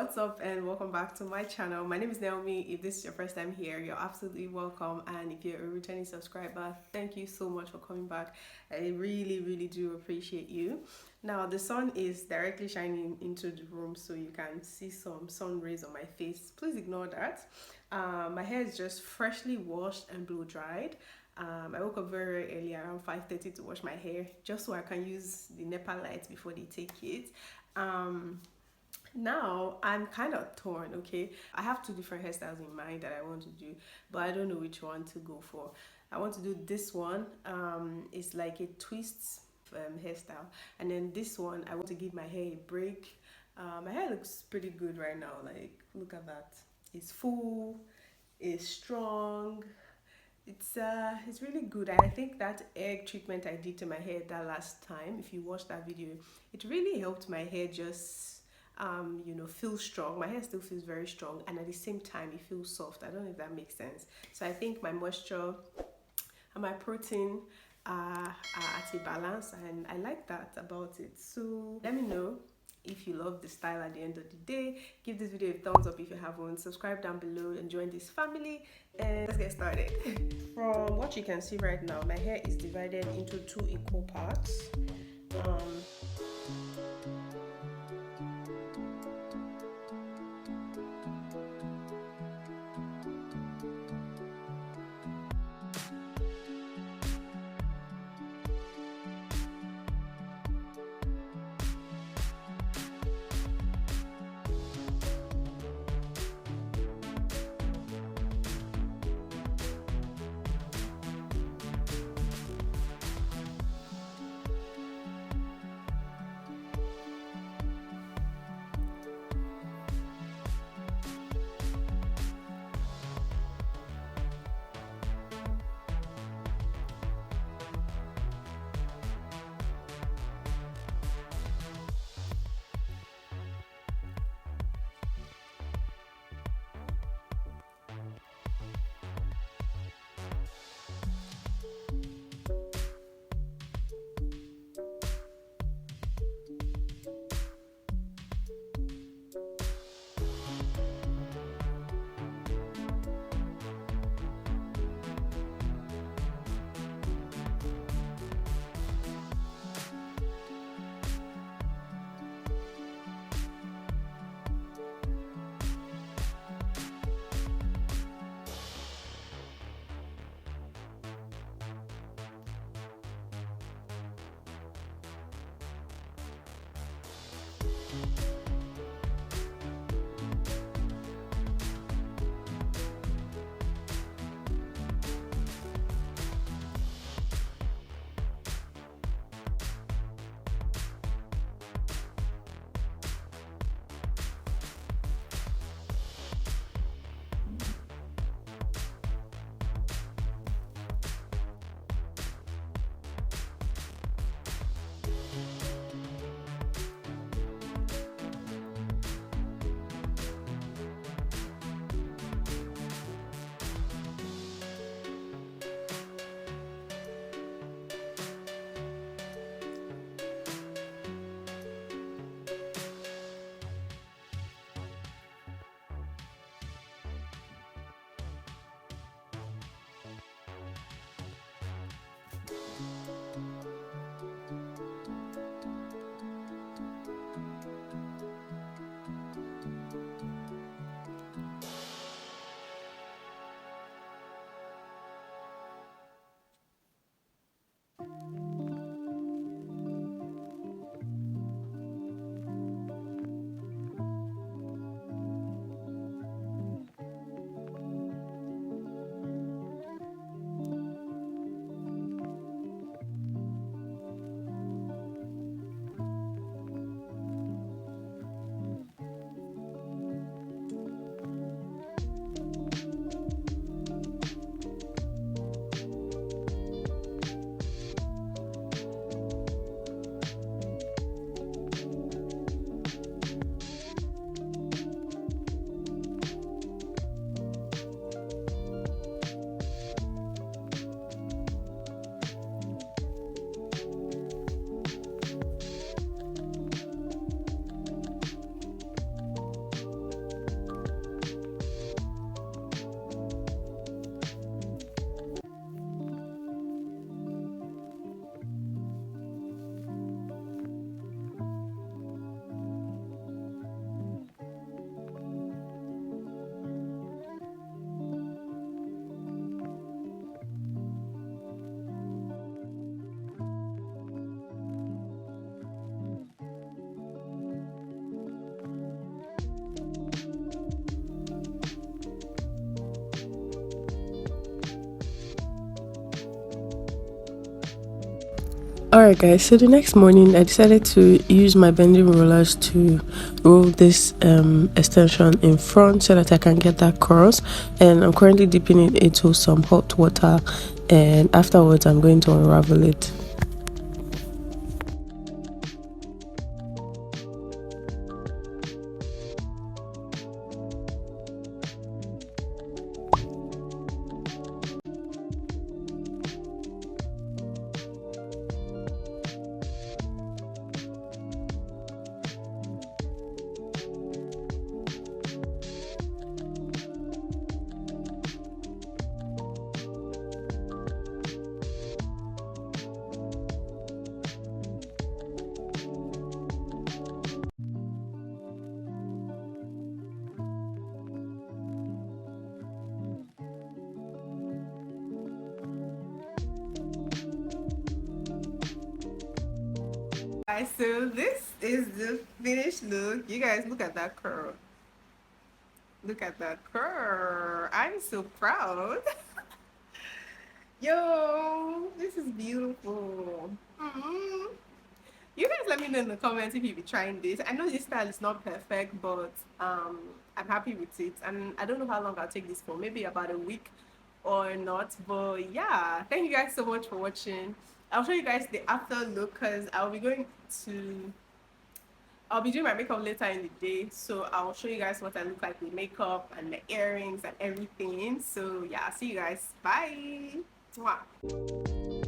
What's up and welcome back to my channel. My name is Naomi. If this is your first time here, you're absolutely welcome, and if you're a returning subscriber, thank you so much for coming back. I really do appreciate you. Now the sun is directly shining into the room, so you can see some sun rays on my face. Please ignore that. My hair is just freshly washed and blow dried. I woke up very early, around 5:30, to wash my hair, just so I can use the NEPA lights before they take it. Now I'm kind of torn. Okay, I have two different hairstyles in mind that I want to do, but I don't know which one to go for. I want to do this one. It's like a twist hairstyle, and then this one I want to give my hair a break. My hair looks pretty good right now. Like, look at that. It's full, it's strong, it's really good. And I think that egg treatment I did to my hair that last time, if you watched that video, it really helped my hair just feel strong. My hair still feels very strong, and at the same time it feels soft. I don't know if that makes sense. So I think my moisture and my protein are at a balance, and I like that about it. So let me know if you love the style at the end of the day. Give this video a thumbs up if you haven't. Subscribe down below and join this family, and let's get started. From what you can see right now, my hair is divided into two equal parts. Alright guys, so the next morning I decided to use my bending rollers to roll this extension in front so that I can get that curls, and I'm currently dipping it into some hot water, and afterwards I'm going to unravel it. Alright, so this is the finished look. You guys look at that curl. Look at that curl. I'm so proud. Yo, this is beautiful. You guys let me know in the comments if you be trying this. I know this style is not perfect, but I'm happy with it. And I don't know how long I'll take this for. Maybe about a week or not. But yeah, thank you guys so much for watching. I'll show you guys the after look because to I'll be doing my makeup later in the day, so I'll show you guys what I look like with makeup and the earrings and everything. So yeah, see you guys. Bye. Mwah.